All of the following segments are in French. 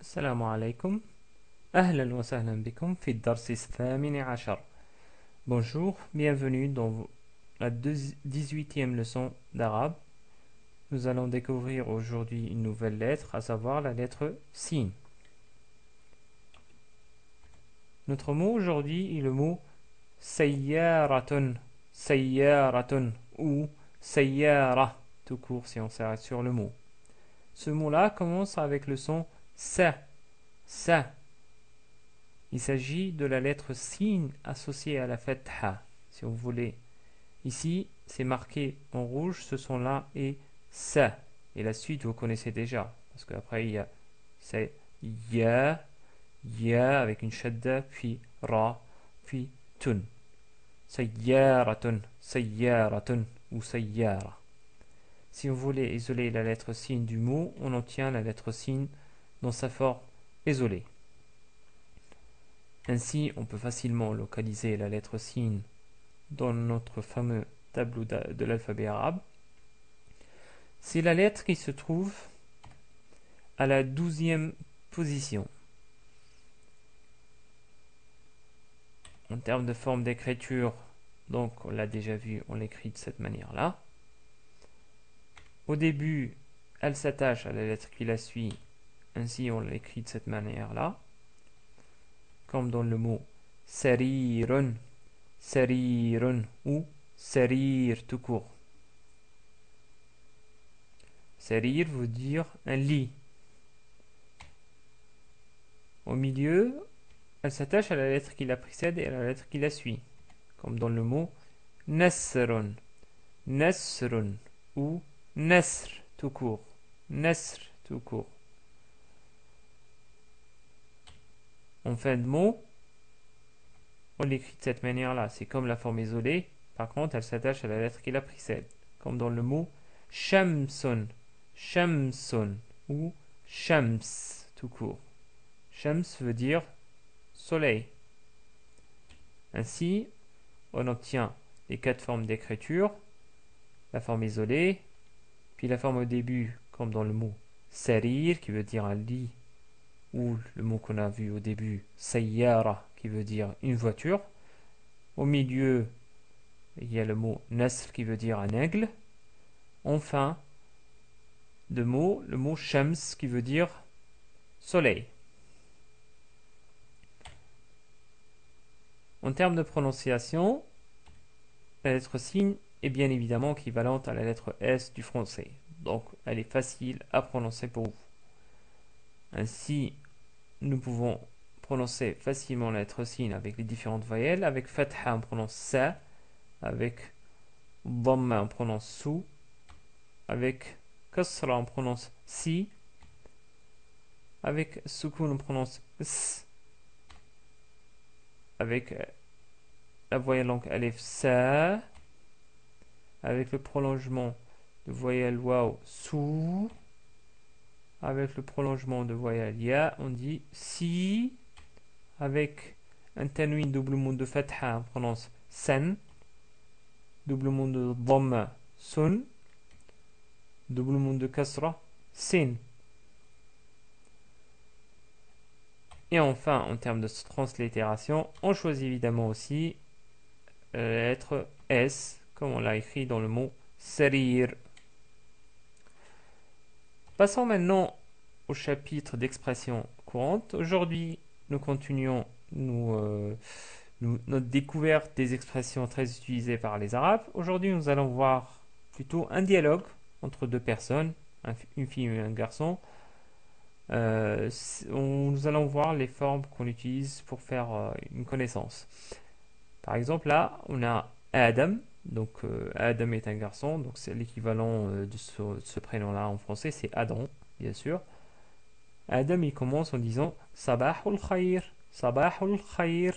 السلام عليكم. أهلا وسهلا بكم في الدرس الثامن عشر. Bonjour, bienvenue dans la 18e leçon d'arabe. Nous allons découvrir aujourd'hui une nouvelle lettre, à savoir la lettre sin. Notre mot aujourd'hui est le mot sayyaratun, sayyaratun ou sayyara, tout court si on s'arrête sur le mot. Ce mot-là commence avec le son sa, sa. Il s'agit de la lettre sin associée à la fatha, si vous voulez. Ici, c'est marqué en rouge, ce son-là est sa. Et la suite, vous connaissez déjà. Parce qu'après, il y a c'est ya, ya avec une shadda, puis ra, puis tun. Sayyaratun, sayyaratun ou sayyara. Si vous voulez isoler la lettre sin du mot, on obtient la lettre sin dans sa forme isolée. Ainsi, on peut facilement localiser la lettre sin dans notre fameux tableau de l'alphabet arabe. C'est la lettre qui se trouve à la 12e position. En termes de forme d'écriture, donc on l'a déjà vu, on l'écrit de cette manière-là. Au début, elle s'attache à la lettre qui la suit, ainsi on l'écrit de cette manière-là. Comme dans le mot sarirun, sarirun ou sarir tout court. Sarir veut dire un lit. Au milieu, elle s'attache à la lettre qui la précède et à la lettre qui la suit, comme dans le mot nasrun, nasrun ou nasr tout court, nasr tout court. En fin de mot, on l'écrit de cette manière-là, c'est comme la forme isolée, par contre elle s'attache à la lettre qui la précède, comme dans le mot shamsun, shamsun ou shams tout court. Shams veut dire soleil. Ainsi, on obtient les quatre formes d'écriture, la forme isolée, puis la forme au début, comme dans le mot sarir, qui veut dire un lit, ou le mot qu'on a vu au début, sayyara, qui veut dire une voiture. Au milieu, il y a le mot nasr, qui veut dire un aigle. Enfin, le mot shams, qui veut dire soleil. En termes de prononciation, la lettre sin est bien évidemment équivalente à la lettre S du français. Donc, elle est facile à prononcer pour vous. Ainsi, nous pouvons prononcer facilement la lettre sin avec les différentes voyelles. Avec fatha, on prononce sa. Avec dhamma, on prononce sou. Avec kasra, on prononce si. Avec sukun, on prononce s. Avec la voyelle longue alif, sa. Avec le prolongement de voyelle waw, sou. Avec le prolongement de voyelle ya, on dit si. Avec un tanwin doublement de fatha, on prononce san. Doublement de dhamma, sun. Doublement de kasra, sin. Et enfin, en termes de translittération, on choisit évidemment aussi la lettre S, comme on l'a écrit dans le mot sarir. Passons maintenant au chapitre d'expression courante. Aujourd'hui, nous continuons notre découverte des expressions très utilisées par les Arabes. Aujourd'hui, nous allons voir plutôt un dialogue entre deux personnes, une fille et un garçon. Nous allons voir les formes qu'on utilise pour faire une connaissance. Par exemple, là, on a Adam. Donc, Adam est un garçon. Donc, c'est l'équivalent de ce prénom-là en français. C'est Adam, bien sûr. Adam, il commence en disant Sabahul Khair. Sabahul Khair.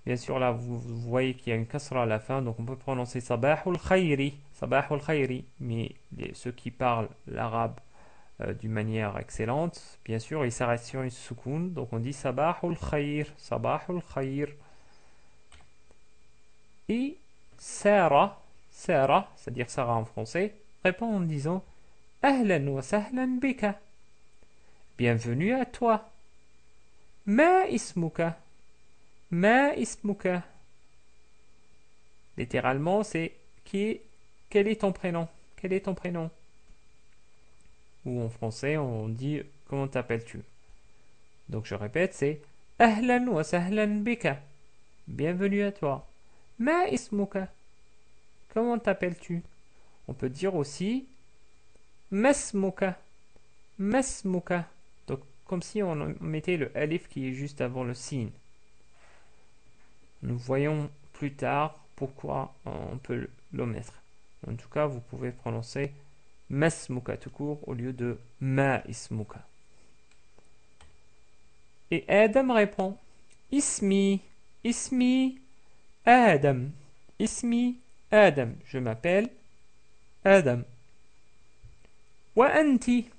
Bien sûr, là, vous voyez qu'il y a une kasra à la fin. Donc, on peut prononcer Sabahul Khairi. Sabahul Khairi. Mais ceux qui parlent l'arabe d'une manière excellente, bien sûr, il s'arrête sur une soukoun. Donc, on dit Sabahul Khair. Sabahul Khair. Et Sarah, Sarah, c'est-à-dire Sarah en français, répond en disant Ahlan wa sahlan bika. bienvenue à toi. Ma ismuka, ma ismuka. Littéralement, c'est quel est ton prénom? Quel est ton prénom? Ou en français, on dit comment t'appelles-tu? Donc je répète, c'est Ahlan wa sahlan bika. Bienvenue à toi. Ma ismuka. Comment t'appelles-tu? On peut dire aussi Masmuka. Masmuka. Donc comme si on mettait le alif qui est juste avant le signe. Nous voyons plus tard pourquoi on peut le mettre. En tout cas, vous pouvez prononcer Masmuka tout court au lieu de Ma ismuka. Et Adam répond Ismi, Ismi, Adam. Ismi, Adam. Je m'appelle Adam. Wa anti.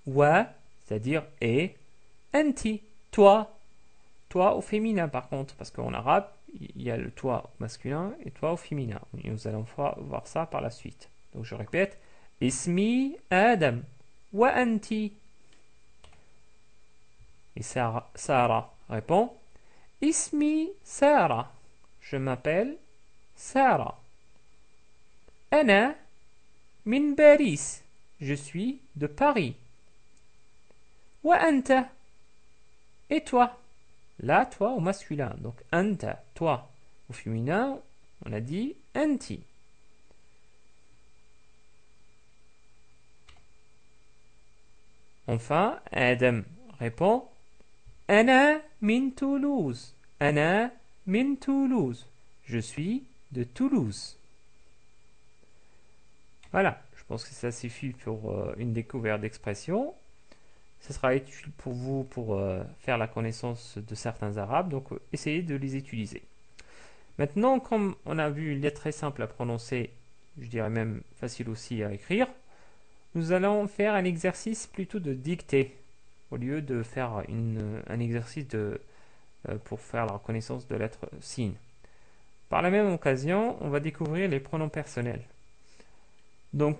Wa, c'est-à-dire et. Anti, toi. Toi au féminin par contre, parce qu'en arabe, il y a le toi au masculin et toi au féminin. Et nous allons voir ça par la suite. Donc je répète Ismi, Adam. Wa anti. Et Sarah répond Ismi Sarah. Je m'appelle Sarah. Ana min Paris. Je suis de Paris. Wa anta. Et toi? Là, toi au masculin. Donc anta, toi. Au féminin, on a dit anti. Enfin, Adam répond Ana min Toulouse. Ana min Toulouse. Je suis de Toulouse. Voilà, je pense que ça suffit pour une découverte d'expression. Ce sera utile pour vous pour faire la connaissance de certains arabes, donc essayez de les utiliser. Maintenant, comme on a vu, il est très simple à prononcer, je dirais même facile aussi à écrire, nous allons faire un exercice plutôt de dictée, au lieu de faire un exercice pour faire la reconnaissance de lettres signes. Par la même occasion, on va découvrir les pronoms personnels. Donc,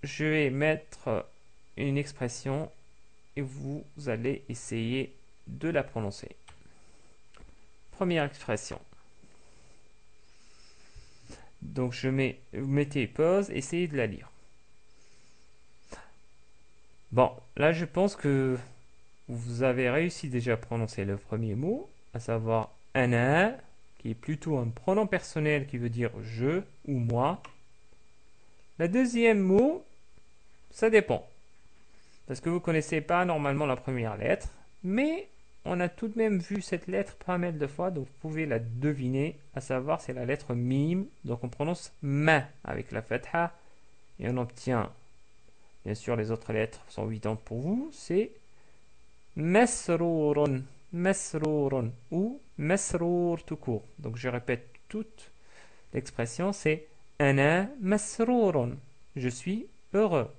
je vais mettre une expression et vous allez essayer de la prononcer. Première expression. Donc, vous mettez pause, essayez de la lire. Bon, là, je pense que vous avez réussi déjà à prononcer le premier mot, à savoir ana, qui est plutôt un pronom personnel qui veut dire je ou moi. Le deuxième mot, ça dépend. Parce que vous ne connaissez pas normalement la première lettre, mais on a tout de même vu cette lettre pas mal de fois, donc vous pouvez la deviner, à savoir c'est la lettre mim, donc on prononce ma avec la fatha, et on obtient, bien sûr les autres lettres sont évidentes pour vous, c'est masrourun, masrourun, ou masrour tout court. Donc je répète toute l'expression, c'est ana masrourun, je suis heureux.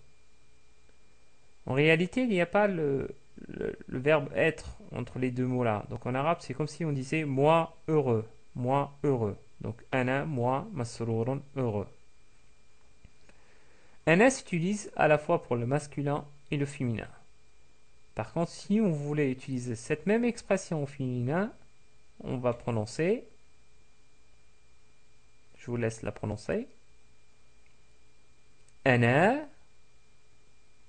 En réalité, il n'y a pas le verbe être entre les deux mots-là. Donc en arabe, c'est comme si on disait moi heureux. Moi heureux. Donc ana, moi, masrourun, heureux. Ana s'utilise à la fois pour le masculin et le féminin. Par contre, si on voulait utiliser cette même expression au féminin, on va prononcer. Je vous laisse la prononcer. Ana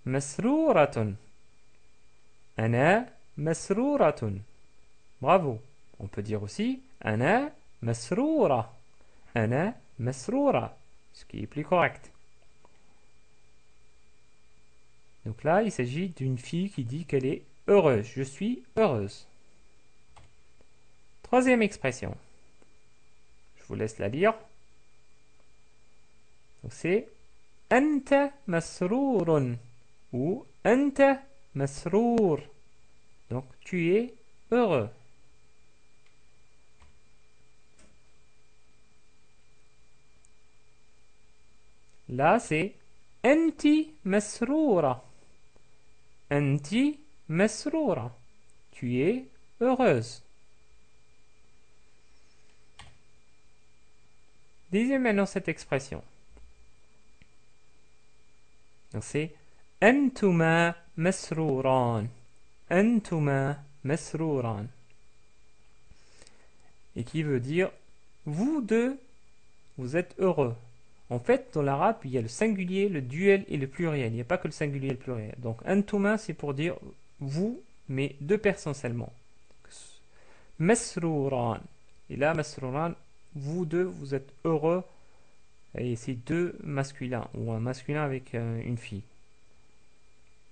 masrouratun. Ana masrouratun. Bravo. On peut dire aussi Ana masroura. Ana masroura. Ce qui est plus correct. Donc là, il s'agit d'une fille qui dit qu'elle est heureuse. Je suis heureuse. Troisième expression. Je vous laisse la lire. Donc c'est Anta masrourun ou Anta masrour. Donc tu es heureux. Là, c'est Anti masroura. Anti masroura. Tu es heureuse. Lisez maintenant cette expression. Donc c'est Antuma masrouran. Antuma masrouran. Et qui veut dire vous deux, vous êtes heureux. En fait, dans l'arabe, il y a le singulier, le duel et le pluriel. Il n'y a pas que le singulier et le pluriel. Donc, antuma, c'est pour dire vous, mais deux personnes seulement. Masrouran. Et là, masrouran, vous deux, vous êtes heureux. Et c'est deux masculins, ou un masculin avec une fille.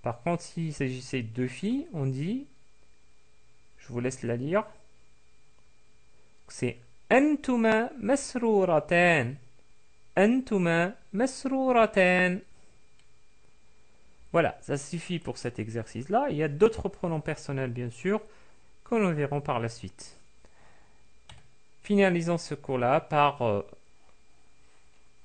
Par contre, s'il s'agissait de deux filles, on dit, je vous laisse la lire, c'est Antuma masrouratan. Antuma masrouratan. Voilà, ça suffit pour cet exercice-là. Il y a d'autres pronoms personnels, bien sûr, que nous verrons par la suite. Finalisons ce cours-là par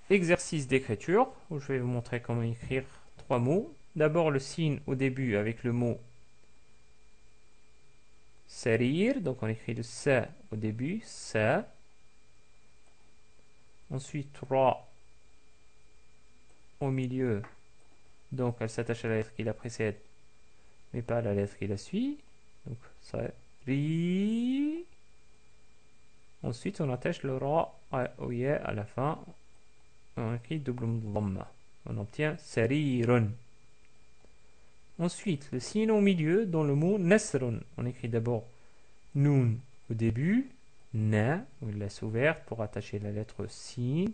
exercice d'écriture, où je vais vous montrer comment écrire trois mots. D'abord le signe au début avec le mot sarir, donc on écrit le sa au début, sa. Ensuite ra au milieu, donc elle s'attache à la lettre qui la précède, mais pas à la lettre qui la suit. Donc ça ri. Ensuite on attache le ra au ya à la fin. On écrit double dhamma. On obtient sarirun. Ensuite, le signe au milieu dans le mot nasrun. On écrit d'abord nun au début, na, on laisse ouverte pour attacher la lettre sin,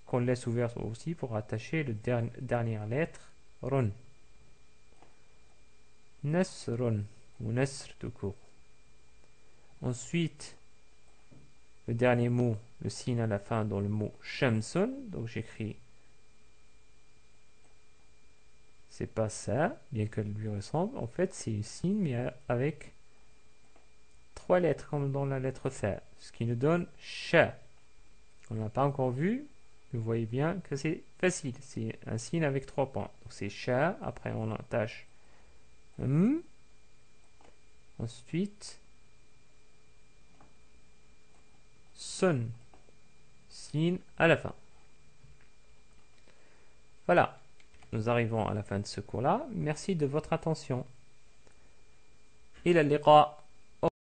qu'on laisse ouverte aussi pour attacher la dernière lettre run. Nasrun, ou nasr tout court. Ensuite, le dernier mot, le signe à la fin dans le mot shamsun, donc j'écris. C'est pas ça, bien qu'elle lui ressemble. En fait, c'est un signe, mais avec trois lettres, comme dans la lettre fa, ce qui nous donne sha. On n'a pas encore vu, vous voyez bien que c'est facile. C'est un signe avec trois points. Donc c'est sha, après on attache ensuite sun, signe à la fin. Voilà. Nous arrivons à la fin de ce cours-là. Merci de votre attention. إلى اللقاء.